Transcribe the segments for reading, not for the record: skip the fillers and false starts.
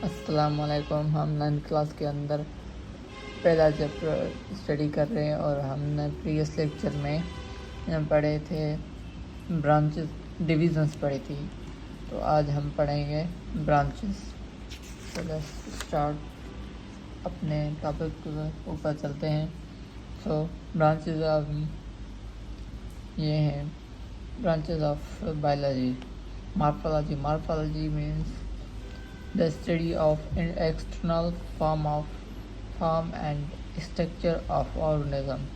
السلام علیکم. ہم 9 کلاس کے اندر پہلا چیپٹر اسٹڈی کر رہے ہیں اور ہم نے پریویس لیکچر میں پڑھے تھے برانچز ڈویژنس پڑھی تھی. تو آج ہم پڑھیں گے برانچز. تو لیٹس اسٹارٹ. اپنے ٹاپک کے اوپر چلتے ہیں. سو برانچز آف یہ ہیں branches of biology. Morphology means the study of external form and structure of organism.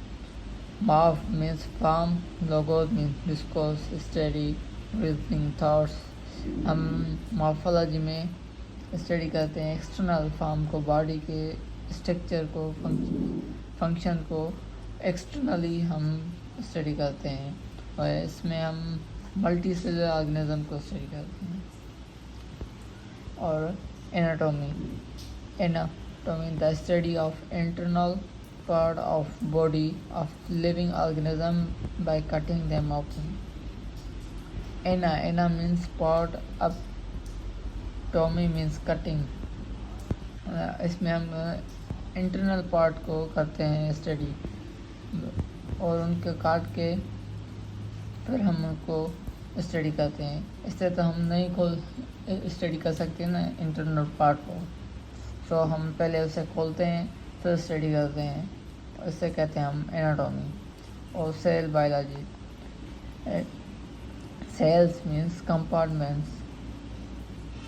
Morph means form, logos means discourse, study, reasoning, thoughts. ہم مارفولوجی میں اسٹڈی کرتے ہیں ایکسٹرنل فارم کو، باڈی کے اسٹرکچر کو، function کو ایکسٹرنلی ہم study کرتے ہیں، اور اس میں ہم ملٹی سیلولر آرگنزم کو اسٹڈی کرتے ہیں. اور anatomy the study of internal part of body of living organism by cutting them open. Ana means part, up tome means cutting. اس میں ہم انٹرنل پارٹ کو کرتے ہیں اسٹڈی، اور ان کو کاٹ کے پھر ہم ان کو اسٹڈی کرتے ہیں. اس سے تو ہم نہیں اسٹڈی کر سکتے نا انٹرنل پارٹ کو. سو ہم پہلے اسے کھولتے ہیں پھر اسٹڈی کرتے ہیں، اس سے کہتے ہیں ہم اناٹومی. اور cell biology. Cells means compartments,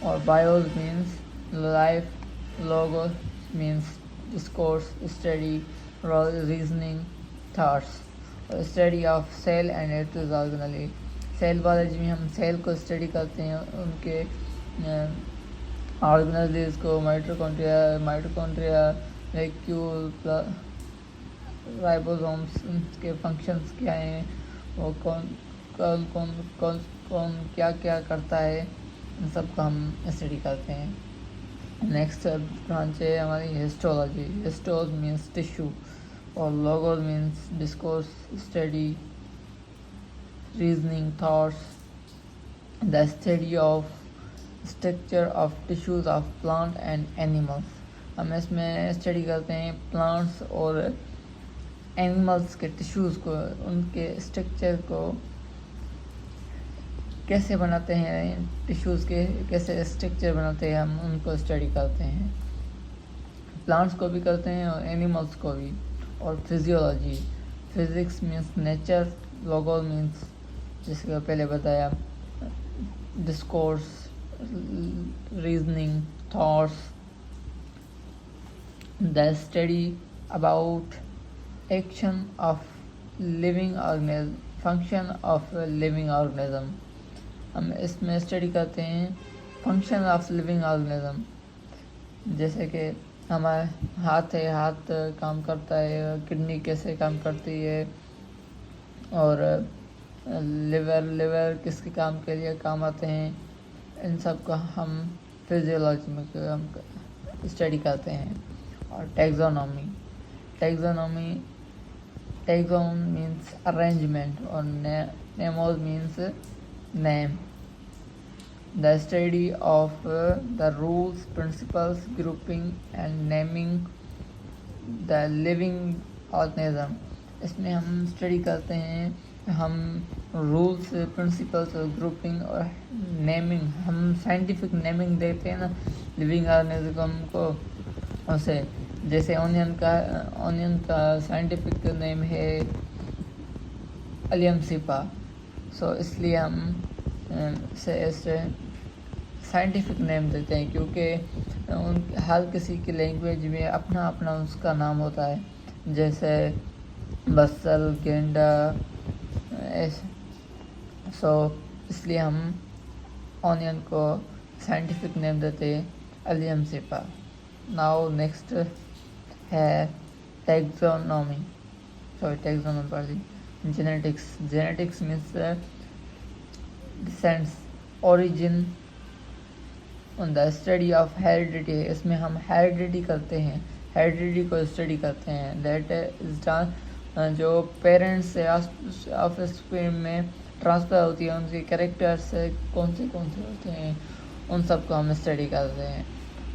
اور bios means life, logos means discourse, study, reasoning, thoughts. اور study of cell and its organelle. Cell biology میں ہم سیل کو اسٹڈی کرتے ہیں، ان کے آرگنلز کو، مائٹوکونڈریا، ویکیول، رائبوزومس، ان کے فنکشنز کیا ہیں، وہ کون کیا کرتا ہے، ان سب کو ہم اسٹڈی کرتے ہیں. نیکسٹ برانچ ہے ہماری ہسٹولوجی. ہسٹوز مینس ٹیشو، اور logos means discourse, study, reasoning, thoughts. The study of structure of tissues of plant and animals. ہم اس میں اسٹڈی کرتے ہیں پلانٹس اور اینیملس کے ٹیشوز کو، ان کے اسٹرکچر کو کیسے بناتے ہیں، ٹیشوز کے کیسے اسٹرکچر بناتے ہیں، ہم ان کو اسٹڈی کرتے ہیں. پلانٹس کو بھی کرتے ہیں اور اینیملس کو بھی. اور physiology. Physics means nature, logos means جس کو پہلے بتایا discourse, reasoning, thoughts. The study about action of living organism, function of living organism. ہم اس میں اسٹڈی کرتے ہیں فنکشن آف لیونگ آرگنزم. جیسے کہ ہمارا ہاتھ ہے، ہاتھ کام کرتا ہے، کڈنی کیسے کام کرتی ہے، اور لیور کس کے کام کے لیے کام آتے ہیں. ان سب کو ہم فزیولوجی میں ہم اسٹڈی کرتے ہیں. اور ٹیکزونومی. ٹیکزون مینس ارینجمنٹ، اور nomos means name. The study of the rules, principles, grouping and naming the living organism. اس میں ہم اسٹڈی کرتے ہیں، ہم رولس، پرنسپلس اور گروپنگ اور نیمنگ، ہم سائنٹیفک نیمنگ دیتے ہیں نا لیونگ آرگنزم کو. اسے جیسے اونین کا سائنٹیفک نیم ہے الیم سپا. سو اس لیے ہم اسے سائنٹیفک نیم دیتے ہیں، کیونکہ ہر کسی کی لینگویج میں اپنا اپنا اس کا نام ہوتا ہے. جیسے بسل، گینڈا، سو اس لیے ہم اونین کو سائنٹیفک نیم دیتے ہیں الیم سپا. ناؤ نیکسٹ ہے ٹیکزونومی پر genetics. Genetics means descents, origin, the study of heredity. اس میں ہم ہیریڈیٹی کرتے ہیں، ہیریڈیٹی کو اسٹڈی کرتے ہیں. دیٹ از جو پیرنٹس سے آف اسپرنگ میں ٹرانسفر ہوتی ہے، ان کے کریکٹرس کون سے ہوتے ہیں، ان سب کو ہم اسٹڈی کرتے ہیں.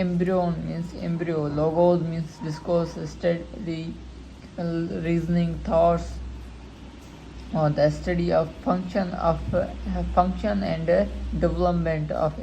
embryo means embryo, logos means discourse, study, reasoning, thoughts, or the study of function and development of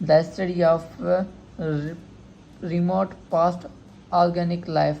the study of remote past organic life।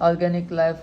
organic life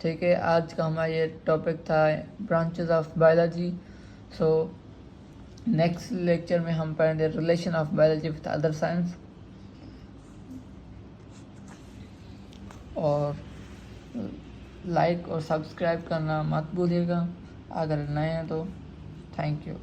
ٹھیک ہے. آج کا ہمارا یہ ٹاپک تھا branches of biology. So next lecture میں ہم پڑھیں گے relation of biology with other science. اور لائک اور سبسکرائب کرنا مت بھولیے گا اگر نئے ہیں تو. Thank you.